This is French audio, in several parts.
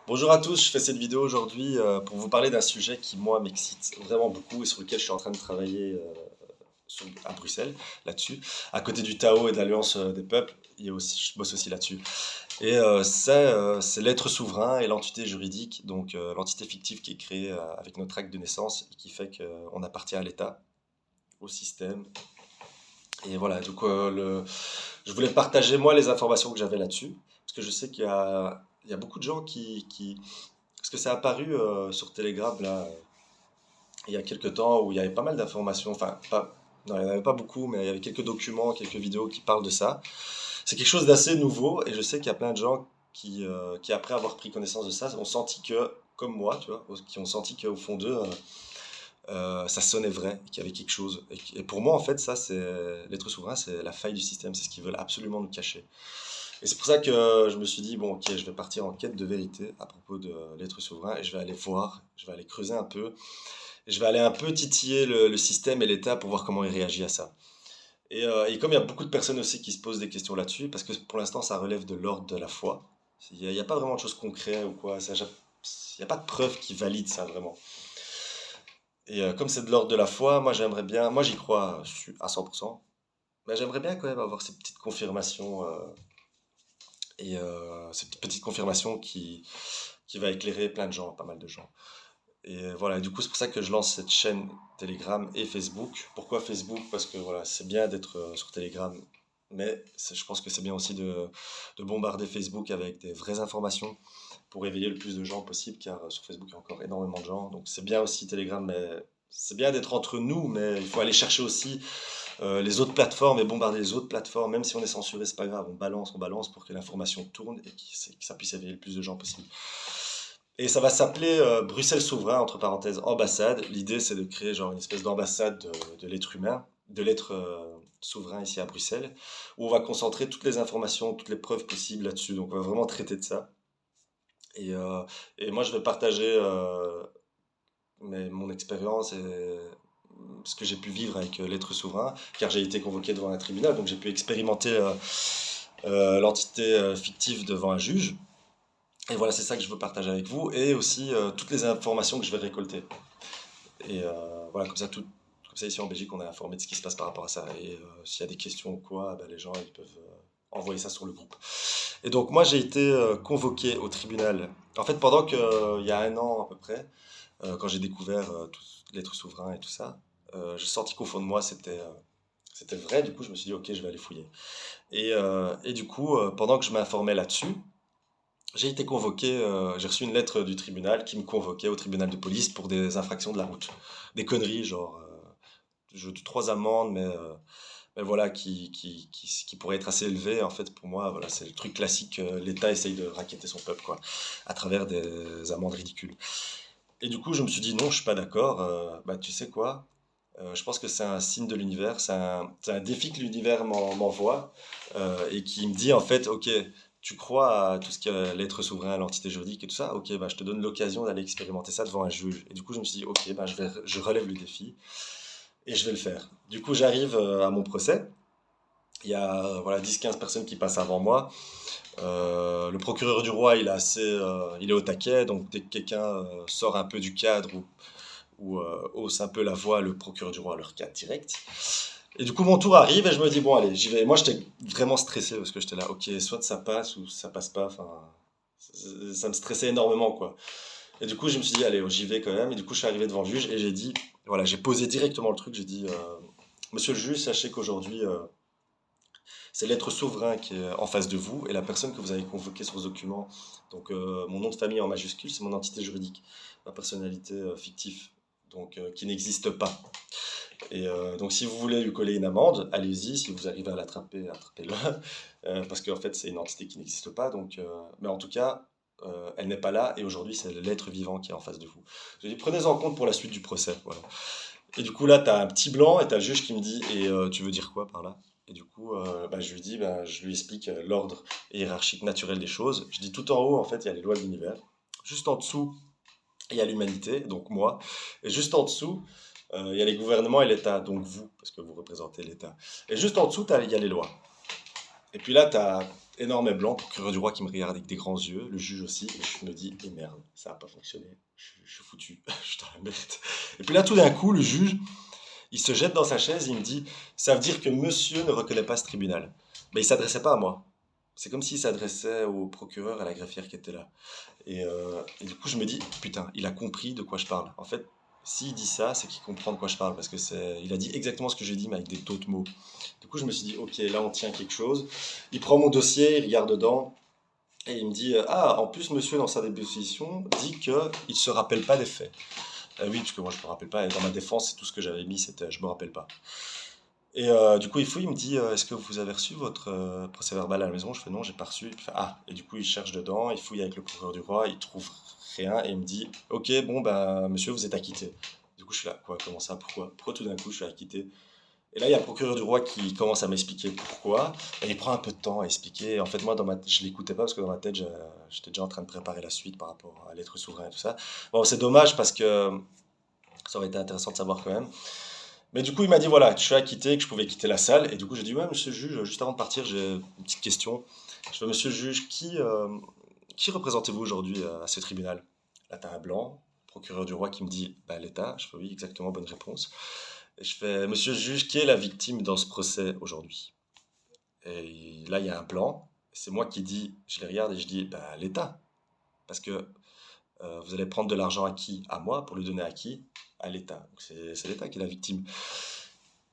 Bonjour à tous, je fais cette vidéo aujourd'hui pour vous parler d'un sujet qui, moi, m'excite vraiment beaucoup et sur lequel je suis en train de travailler à Bruxelles, là-dessus. À côté du Tao et de l'Alliance des peuples, je bosse aussi là-dessus. C'est l'être souverain et l'entité juridique, donc l'entité fictive qui est créée avec notre acte de naissance et qui fait qu'on appartient à l'État, au système. Et voilà, donc je voulais partager, moi, les informations que j'avais là-dessus, parce que je sais qu'il y a beaucoup de gens Parce que c'est apparu sur Telegram, là, il y a quelques temps, où il y avait pas mal d'informations, enfin, pas, non, il n'y en avait pas beaucoup, mais il y avait quelques documents, quelques vidéos qui parlent de ça. C'est quelque chose d'assez nouveau, et je sais qu'il y a plein de gens qui, après avoir pris connaissance de ça, ont senti que, comme moi, tu vois, qui ont senti qu'au fond d'eux, ça sonnait vrai, qu'il y avait quelque chose. Et pour moi, en fait, ça, c'est l'être souverain, c'est la faille du système, c'est ce qu'ils veulent absolument nous cacher. Et c'est pour ça que je me suis dit, bon, ok, je vais partir en quête de vérité à propos de l'être souverain et je vais aller voir, je vais aller creuser un peu, et je vais aller un peu titiller le système et l'État pour voir comment il réagit à ça. Et comme il y a beaucoup de personnes aussi qui se posent des questions là-dessus, parce que pour l'instant ça relève de l'ordre de la foi, il n'y a pas vraiment de choses concrètes ou quoi, il n'y a pas de preuves qui valident ça vraiment. Et comme c'est de l'ordre de la foi, moi j'aimerais bien, moi j'y crois à 100%, mais j'aimerais bien quand même avoir ces petites confirmations cette petite confirmation qui va éclairer plein de gens, pas mal de gens. Et voilà, du coup, c'est pour ça que je lance cette chaîne Telegram et Facebook. Pourquoi Facebook? Parce que voilà, c'est bien d'être sur Telegram, mais je pense que c'est bien aussi de bombarder Facebook avec des vraies informations pour éveiller le plus de gens possible, car sur Facebook, il y a encore énormément de gens. Donc c'est bien aussi Telegram, mais c'est bien d'être entre nous, mais il faut aller chercher aussi les autres plateformes et bombarder les autres plateformes, même si on est censuré, c'est pas grave, on balance pour que l'information tourne et que ça puisse éveiller le plus de gens possible. Et ça va s'appeler Bruxelles Souverain, entre parenthèses, ambassade. L'idée, c'est de créer genre une espèce d'ambassade de l'être humain, de l'être souverain ici à Bruxelles, où on va concentrer toutes les informations, toutes les preuves possibles là-dessus. Donc on va vraiment traiter de ça. Et, euh, et moi, je vais partager mon expérience et ce que j'ai pu vivre avec l'être souverain, car j'ai été convoqué devant un tribunal, donc j'ai pu expérimenter l'entité fictive devant un juge. Et voilà, c'est ça que je veux partager avec vous, et aussi toutes les informations que je vais récolter. Et voilà, comme ça ici en Belgique, on est informé de ce qui se passe par rapport à ça. Et s'il y a des questions ou quoi, ben, les gens ils peuvent envoyer ça sur le groupe. Et donc moi j'ai été convoqué au tribunal. En fait, pendant que, il y a un an à peu près, quand j'ai découvert l'être souverain et tout ça, j'ai senti qu'au fond de moi c'était vrai. Du coup, je me suis dit ok, je vais aller fouiller. Et du coup, pendant que je m'informais là-dessus, j'ai été convoqué, j'ai reçu une lettre du tribunal qui me convoquait au tribunal de police pour des infractions de la route. Des conneries, genre, trois amendes, mais voilà, qui pourraient être assez élevées. En fait, pour moi, voilà, c'est le truc classique, l'État essaye de racketter son peuple, quoi, à travers des amendes ridicules. Et du coup, je me suis dit, non, je suis pas d'accord, bah, tu sais quoi, je pense que c'est un signe de l'univers, c'est un défi que l'univers m'envoie et qui me dit en fait, ok, tu crois à tout ce qui est l'être souverain, à l'entité juridique et tout ça, ok, bah, je te donne l'occasion d'aller expérimenter ça devant un juge. Et du coup, je me suis dit, ok, bah, je relève le défi et je vais le faire. Du coup, j'arrive à mon procès. Il y a voilà, 10-15 personnes qui passent avant moi. Le procureur du roi, il est au taquet, donc dès que quelqu'un sort un peu du cadre ou hausse un peu la voix, le procureur du roi leur cadre direct. Et du coup, mon tour arrive et je me dis, bon, allez, j'y vais. Moi, j'étais vraiment stressé parce que j'étais là, ok, soit ça passe ou ça passe pas. Enfin, ça me stressait énormément, quoi. Et du coup, je me suis dit, allez, j'y vais quand même. Et du coup, je suis arrivé devant le juge et j'ai dit, voilà, j'ai posé directement le truc. J'ai dit, monsieur le juge, sachez qu'aujourd'hui, c'est l'être souverain qui est en face de vous et la personne que vous avez convoquée sur ce document. Donc, mon nom de famille en majuscule, c'est mon entité juridique, ma personnalité fictive, donc qui n'existe pas. Et donc, si vous voulez lui coller une amende, allez-y. Si vous arrivez à l'attraper, attrapez-le. Parce qu'en fait, c'est une entité qui n'existe pas. Donc, mais en tout cas, elle n'est pas là. Et aujourd'hui, c'est l'être vivant qui est en face de vous. Je dis, prenez en compte pour la suite du procès. Voilà. Et du coup, là, tu as un petit blanc et tu as le juge qui me dit, et tu veux dire quoi par là? Et du coup, bah, je lui dis, bah, je lui explique l'ordre hiérarchique naturel des choses. Je dis, tout en haut, en fait, il y a les lois de l'univers. Juste en dessous, il y a l'humanité, donc moi. Et juste en dessous, il y a les gouvernements et l'État, donc vous, parce que vous représentez l'État. Et juste en dessous, il y a les lois. Et puis là, tu as énorme et blanc, procureur du roi qui me regarde avec des grands yeux, le juge aussi, et je me dis, et merde, ça n'a pas fonctionné, je suis foutu, je suis dans la merde. Et puis là, tout d'un coup, le juge, il se jette dans sa chaise, il me dit, ça veut dire que monsieur ne reconnaît pas ce tribunal. Mais il s'adressait pas à moi. C'est comme s'il s'adressait au procureur, à la greffière qui était là. Et du coup, je me dis, putain, il a compris de quoi je parle. En fait, s'il dit ça, c'est qu'il comprend de quoi je parle, parce que il a dit exactement ce que j'ai dit, mais avec d'autres mots. Du coup, je me suis dit, ok, là, on tient quelque chose. Il prend mon dossier, il regarde dedans, et il me dit, ah, en plus, monsieur, dans sa déposition, dit qu'il ne se rappelle pas des faits. Oui, parce que moi, je me rappelle pas, et dans ma défense, tout ce que j'avais mis, c'était, je me rappelle pas. Du coup, il fouille, il me dit, est-ce que vous avez reçu votre procès-verbal à la maison? Je fais non, j'ai pas reçu. Il fait, ah, et du coup, il cherche dedans, il fouille avec le procureur du roi, il trouve rien, et il me dit, ok, bon, bah, monsieur, vous êtes acquitté. Du coup, je suis là, quoi, comment ça, pourquoi tout d'un coup, je suis acquitté? Et là, il y a le procureur du roi qui commence à m'expliquer pourquoi, et il prend un peu de temps à expliquer. En fait, moi, je l'écoutais pas, parce que dans ma tête, j'étais déjà en train de préparer la suite par rapport à l'être souverain et tout ça. Bon, c'est dommage, parce que ça aurait été intéressant de savoir quand même. Mais du coup, il m'a dit voilà, que je suis acquitté, que je pouvais quitter la salle. Et du coup, j'ai dit ouais, monsieur le juge, juste avant de partir, j'ai une petite question. Je fais monsieur le juge, qui représentez-vous aujourd'hui à ce tribunal? Là, t'as un blanc, procureur du roi qui me dit bah, l'État. Je fais oui, exactement, bonne réponse. Et je fais monsieur le juge, qui est la victime dans ce procès aujourd'hui? Et là, il y a un blanc. C'est moi qui dis, je les regarde et je dis bah, l'État. Parce que vous allez prendre de l'argent à qui? À moi, pour le donner à qui? À l'État. Donc c'est l'État qui est la victime.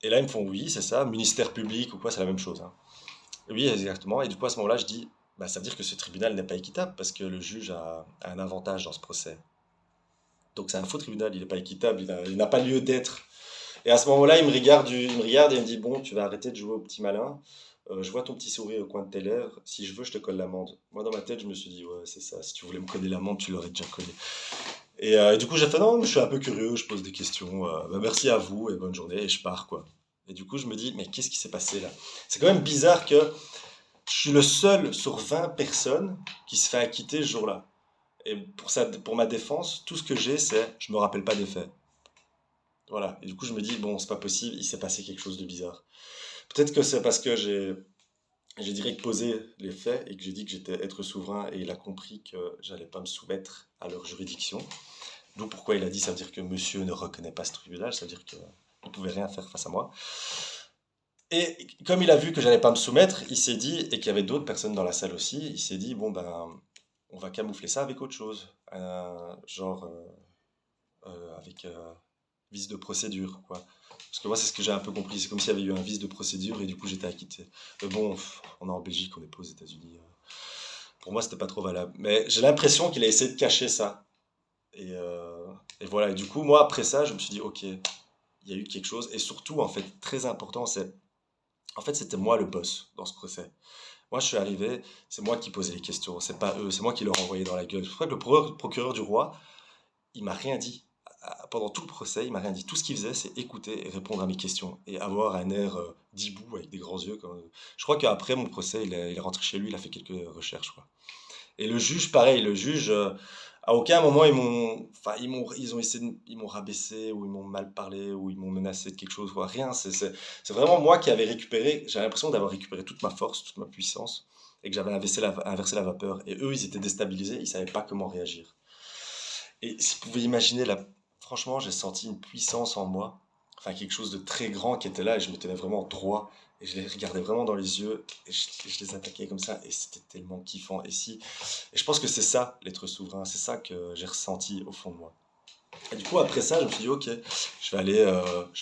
Et là, ils me font oui, c'est ça, ministère public ou quoi, c'est la même chose, hein. Oui, exactement. Et du coup, à ce moment-là, je dis, bah, ça veut dire que ce tribunal n'est pas équitable parce que le juge a un avantage dans ce procès. Donc c'est un faux tribunal, il n'est pas équitable, il n'a pas lieu d'être. Et à ce moment-là, il me regarde et il me dit, bon, tu vas arrêter de jouer au petit malin. Je vois ton petit sourire au coin de tes lèvres. Si je veux, je te colle l'amende. Moi, dans ma tête, je me suis dit, ouais, c'est ça. Si tu voulais me coller l'amende, tu l'aurais déjà collé. Et du coup, j'ai fait non, mais je suis un peu curieux, je pose des questions. Bah, merci à vous et bonne journée. Et je pars, quoi. Et du coup, je me dis, mais qu'est-ce qui s'est passé là? C'est quand même bizarre que je suis le seul sur 20 personnes qui se fait acquitter ce jour-là. Et pour ma défense, tout ce que j'ai, c'est je me rappelle pas des faits. Voilà. Et du coup, je me dis, bon, c'est pas possible, il s'est passé quelque chose de bizarre. Peut-être que c'est parce que j'ai direct posé les faits et que j'ai dit que j'étais être souverain et il a compris que j'allais pas me soumettre à leur juridiction. D'où pourquoi il a dit, ça veut dire que monsieur ne reconnaît pas ce tribunal, ça veut dire qu'il ne pouvait rien faire face à moi. Et comme il a vu que j'allais pas me soumettre, il s'est dit, et qu'il y avait d'autres personnes dans la salle aussi, il s'est dit, bon ben, on va camoufler ça avec autre chose. Genre, avec vice de procédure, quoi. Parce que moi, c'est ce que j'ai un peu compris, c'est comme s'il y avait eu un vice de procédure et du coup j'étais acquitté. Mais bon, on est en Belgique, on n'est pas aux États-Unis. Pour moi, c'était pas trop valable. Mais j'ai l'impression qu'il a essayé de cacher ça. Et voilà, et du coup, moi, après ça, je me suis dit, ok, il y a eu quelque chose. Et surtout, en fait, très important, en fait, c'était moi le boss dans ce procès. Moi, je suis arrivé, c'est moi qui posais les questions, c'est pas eux, c'est moi qui leur envoyais dans la gueule. C'est pour ça que le procureur du roi, il m'a rien dit. Pendant tout le procès, il m'a rien dit. Tout ce qu'il faisait, c'est écouter et répondre à mes questions. Et avoir un air d'hibou avec des grands yeux. Je crois qu'après mon procès, il est rentré chez lui, il a fait quelques recherches, quoi. Et le juge, pareil, le juge, à aucun moment enfin, ils m'ont rabaissé ou ils m'ont mal parlé ou ils m'ont menacé de quelque chose, quoi. Rien. C'est vraiment moi qui avais récupéré. J'ai l'impression d'avoir récupéré toute ma force, toute ma puissance, et que j'avais inversé la vapeur. Et eux, ils étaient déstabilisés, ils savaient pas comment réagir. Et si vous pouvez imaginer, franchement, j'ai senti une puissance en moi, enfin quelque chose de très grand qui était là, et je me tenais vraiment droit. Et je les regardais vraiment dans les yeux, et je les attaquais comme ça, et c'était tellement kiffant. Et je pense que c'est ça, l'être souverain, c'est ça que j'ai ressenti au fond de moi. Et du coup, après ça, je me suis dit, ok, je vais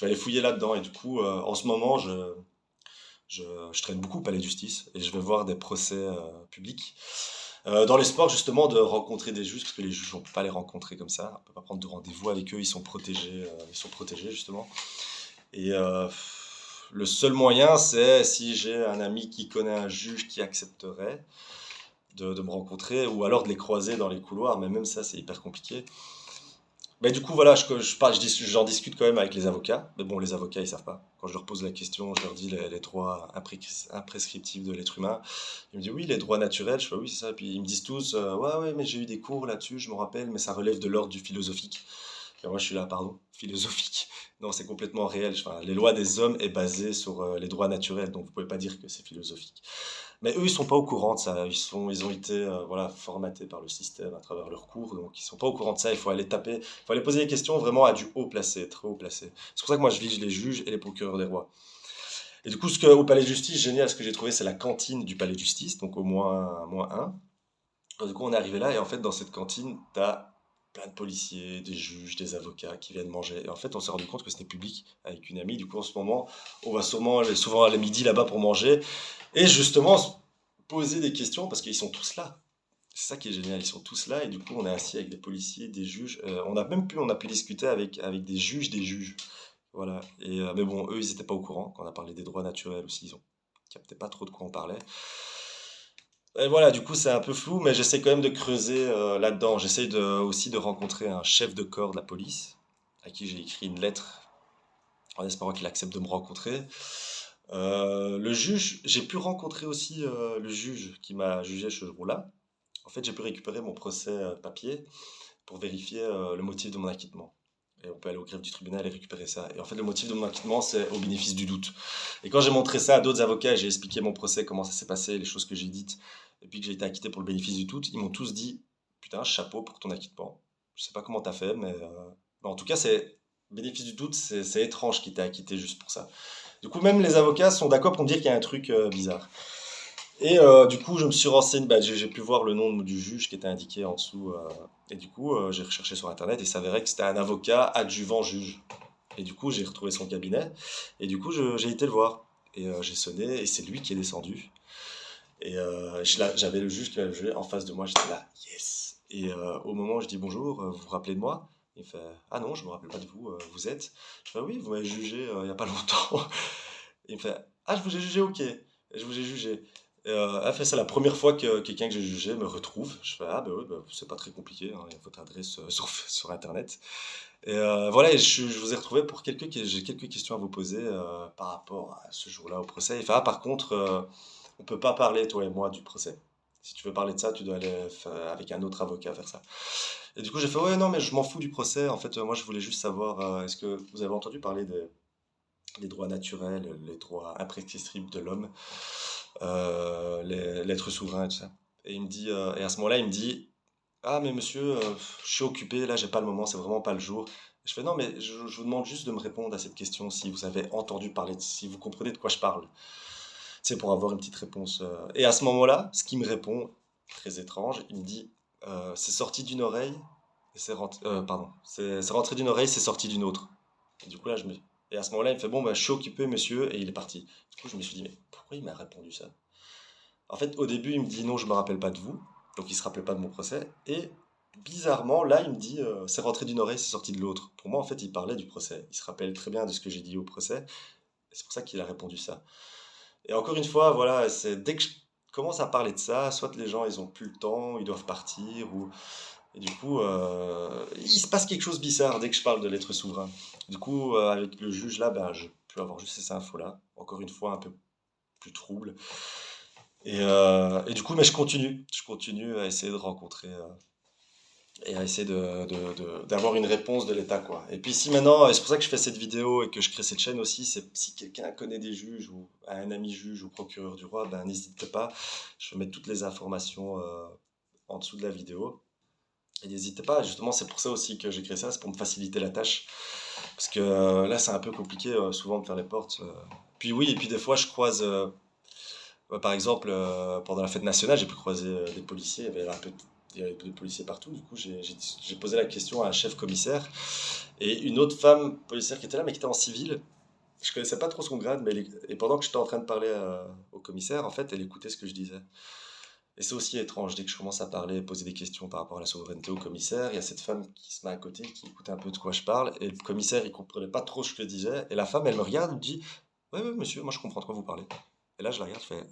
aller fouiller là-dedans. Et du coup, en ce moment, je traîne beaucoup au palais de justice, et je vais voir des procès publics. Dans les sports, justement, de rencontrer des juges, parce que les juges, on ne peut pas les rencontrer comme ça, on ne peut pas prendre de rendez-vous avec eux, ils sont protégés, justement. Et le seul moyen, c'est si j'ai un ami qui connaît un juge qui accepterait de me rencontrer, ou alors de les croiser dans les couloirs, mais même ça, c'est hyper compliqué. Mais du coup, voilà, j'en discute quand même avec les avocats. Mais bon, les avocats, ils savent pas. Quand je leur pose la question, je leur dis les droits imprescriptibles de l'être humain. Ils me disent oui, les droits naturels. Je fais oui, c'est ça. Puis ils me disent tous ouais, ouais, mais j'ai eu des cours là-dessus, je me rappelle, mais ça relève de l'ordre du philosophique. Et moi, je suis là, pardon, philosophique. Non, c'est complètement réel. Enfin, les lois des hommes est basées sur les droits naturels, donc vous pouvez pas dire que c'est philosophique. Mais eux, ils sont pas au courant de ça. Ils ont été voilà, formatés par le système à travers leurs cours, donc ils sont pas au courant de ça. Il faut aller taper, il faut aller poser des questions vraiment à du haut placé, très haut placé. C'est pour ça que moi, je vise les juges et les procureurs des rois. Et du coup, au palais de justice, génial, ce que j'ai trouvé, c'est la cantine du palais de justice, donc au moins un. Du coup, on est arrivé là, et en fait, dans cette cantine, t'as plein de policiers, des juges, des avocats qui viennent manger. Et en fait, on s'est rendu compte que c'était public avec une amie. Du coup, en ce moment, on va souvent aller midi là-bas pour manger. Et justement, se poser des questions parce qu'ils sont tous là. C'est ça qui est génial, ils sont tous là et du coup on est assis avec des policiers, des juges. On a pu discuter avec des juges. Voilà. Mais bon, eux ils n'étaient pas au courant. Quand on a parlé des droits naturels aussi, ils ont capté pas trop de quoi on parlait. Et voilà, du coup c'est un peu flou, mais j'essaie quand même de creuser là-dedans. Aussi de rencontrer un chef de corps de la police à qui j'ai écrit une lettre en espérant qu'il accepte de me rencontrer. Le juge, j'ai pu rencontrer aussi le juge qui m'a jugé ce jour-là. En fait, j'ai pu récupérer mon procès papier pour vérifier le motif de mon acquittement. Et on peut aller au greffe du tribunal et récupérer ça. Et en fait, le motif de mon acquittement, c'est au bénéfice du doute. Et quand j'ai montré ça à d'autres avocats, j'ai expliqué mon procès, comment ça s'est passé, les choses que j'ai dites, et puis que j'ai été acquitté pour le bénéfice du doute, ils m'ont tous dit, putain, chapeau pour ton acquittement. Je sais pas comment t'as fait, mais en tout cas, c'est bénéfice du doute, c'est étrange qu'il t'ait acquitté juste pour ça. Du coup, même les avocats sont d'accord pour me dire qu'il y a un truc bizarre. Et du coup, je me suis renseigné, bah, j'ai pu voir le nom du juge qui était indiqué en dessous. Et du coup, j'ai recherché sur Internet et il s'avérait que c'était un avocat adjuvant juge. Et du coup, j'ai retrouvé son cabinet. Et du coup, j'ai été le voir. Et j'ai sonné et c'est lui qui est descendu. Et j'avais le juge qui m'avait jugé en face de moi. J'étais là, yes. Et au moment où je dis bonjour, vous vous rappelez de moi? Il fait, ah non, je me rappelle pas de vous. Vous êtes? Je fais, oui, vous m'avez jugé il y a pas longtemps. Il me fait, ah, je vous ai jugé, ok. Et je vous ai jugé. Fait, c'est la première fois que quelqu'un que j'ai jugé me retrouve. Je fais, ah, bah oui, bah, c'est pas très compliqué, hein, il y a votre adresse sur Internet. Et voilà, et je vous ai retrouvé pour j'ai quelques questions à vous poser par rapport à ce jour-là au procès. Il fait, ah, par contre, on peut pas parler, toi et moi, du procès. Si tu veux parler de ça, tu dois aller avec un autre avocat faire ça. Et du coup, j'ai fait, ouais, non, mais je m'en fous du procès. En fait, moi, je voulais juste savoir, est-ce que vous avez entendu parler des droits naturels, les droits imprescriptibles de l'homme, l'être souverain et tout ça. Et à ce moment-là, il me dit, ah mais monsieur, je suis occupé, là j'ai pas le moment, c'est vraiment pas le jour. Je fais non mais je vous demande juste de me répondre à cette question si vous avez entendu parler, si vous comprenez de quoi je parle. C'est pour avoir une petite réponse. Et à ce moment-là, ce qu'il me répond, très étrange, il me dit, c'est sorti d'une oreille, et c'est rentré d'une oreille, c'est sorti d'une autre. Et du coup là, et à ce moment-là, il me fait bon, bah, je suis occupé, monsieur, et il est parti. Du coup, je me suis dit, mais pourquoi il m'a répondu ça? En fait, au début, il me dit non, je me rappelle pas de vous, donc il se rappelait pas de mon procès. Et bizarrement, là, il me dit c'est rentré d'une oreille, c'est sorti de l'autre. Pour moi, en fait, il parlait du procès. Il se rappelle très bien de ce que j'ai dit au procès. Et c'est pour ça qu'il a répondu ça. Et encore une fois, voilà, c'est dès que je commence à parler de ça, soit les gens, ils ont plus le temps, ils doivent partir, ou et du coup, il se passe quelque chose de bizarre dès que je parle de l'être souverain. Du coup, avec le juge là, ben, je peux avoir juste ces infos-là. Encore une fois, un peu plus trouble. Et du coup, mais je continue à essayer de rencontrer et à essayer d'avoir une réponse de l'État, quoi. Et puis si maintenant, et c'est pour ça que je fais cette vidéo et que je crée cette chaîne aussi, c'est si quelqu'un connaît des juges ou a un ami juge ou procureur du roi, ben n'hésitez pas. Je vais mettre toutes les informations en dessous de la vidéo. Et n'hésitez pas, justement, c'est pour ça aussi que j'ai créé ça, c'est pour me faciliter la tâche. Parce que là, c'est un peu compliqué souvent de faire les portes. Puis oui, et puis des fois, je croise, par exemple, pendant la fête nationale, j'ai pu croiser des policiers, il y avait des policiers partout. Du coup, j'ai posé la question à un chef commissaire et une autre femme policière qui était là, mais qui était en civil. Je connaissais pas trop son grade, et pendant que j'étais en train de parler au commissaire, en fait, elle écoutait ce que je disais. Et c'est aussi étrange, dès que je commence à parler, poser des questions par rapport à la souveraineté au commissaire, il y a cette femme qui se met à côté, qui écoute un peu de quoi je parle, et le commissaire, il comprenait pas trop ce que je disais, et la femme, elle me regarde, elle me dit, ouais, ouais, monsieur, moi je comprends de quoi vous parlez. Et là, je la regarde, je fais,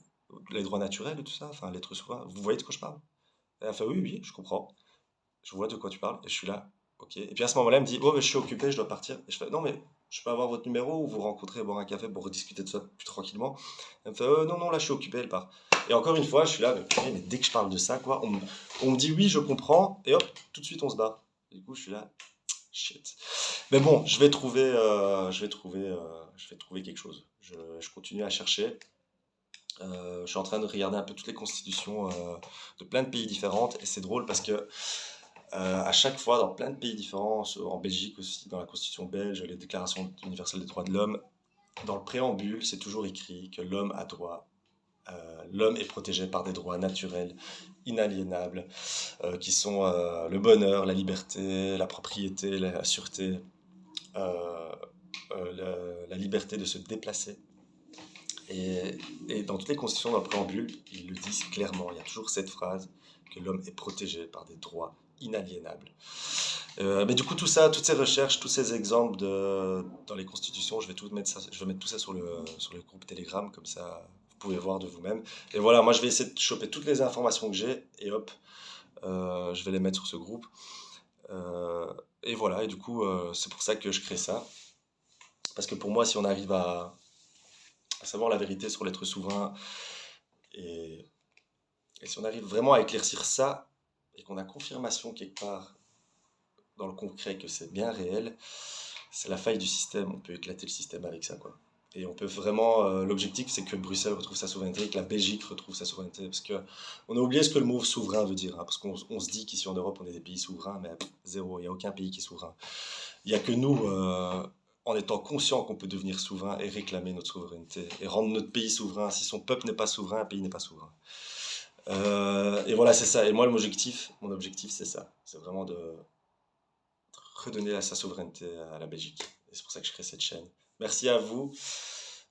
les droits naturels et tout ça, enfin, l'être souverain, vous voyez de quoi je parle? Et elle fait, oui, oui, je comprends, je vois de quoi tu parles, et je suis là, ok. Et puis à ce moment-là, elle me dit, oh, mais je suis occupé, je dois partir. Et je fais, non, mais je peux avoir votre numéro ou vous rencontrer, boire un café pour rediscuter de ça plus tranquillement. Elle me fait, non, non, là, je suis occupé, elle part. Et encore une fois, je suis là, mais dès que je parle de ça, quoi, on me dit oui, je comprends, et hop, tout de suite, on se barre. Du coup, je suis là, shit. Mais bon, je vais trouver quelque chose. Je continue à chercher. Je suis en train de regarder un peu toutes les constitutions de plein de pays différentes et c'est drôle parce que à chaque fois, dans plein de pays différents, en Belgique aussi, dans la constitution belge, les déclarations universelles des droits de l'homme, dans le préambule, c'est toujours écrit que l'homme a droit. L'homme est protégé par des droits naturels, inaliénables, qui sont le bonheur, la liberté, la propriété, la sûreté, euh, la liberté de se déplacer. Et dans toutes les constitutions, dans le préambule, ils le disent clairement. Il y a toujours cette phrase que l'homme est protégé par des droits inaliénables. Mais du coup, tout ça, toutes ces recherches, tous ces exemples dans les constitutions, je vais mettre tout ça sur le groupe Telegram, comme ça, vous pouvez voir de vous-même. Et voilà, moi, je vais essayer de choper toutes les informations que j'ai, et hop, je vais les mettre sur ce groupe. Euh, et voilà, et du coup, c'est pour ça que je crée ça. Parce que pour moi, si on arrive à savoir la vérité sur l'être souverain, et, et si on arrive vraiment à éclaircir ça, et qu'on a confirmation quelque part dans le concret que c'est bien réel, c'est la faille du système. On peut éclater le système avec ça, quoi. Et on peut vraiment. L'objectif, c'est que Bruxelles retrouve sa souveraineté, que la Belgique retrouve sa souveraineté. Parce que on a oublié ce que le mot souverain veut dire, hein, parce qu'on se dit qu'ici en Europe, on est des pays souverains, mais zéro. Il n'y a aucun pays qui est souverain. Il n'y a que nous, en étant conscients qu'on peut devenir souverain et réclamer notre souveraineté et rendre notre pays souverain. Si son peuple n'est pas souverain, un pays n'est pas souverain. Et voilà, c'est ça. Et moi, mon objectif, c'est ça. C'est vraiment de redonner sa souveraineté à la Belgique. Et c'est pour ça que je crée cette chaîne. Merci à vous.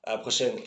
À la prochaine.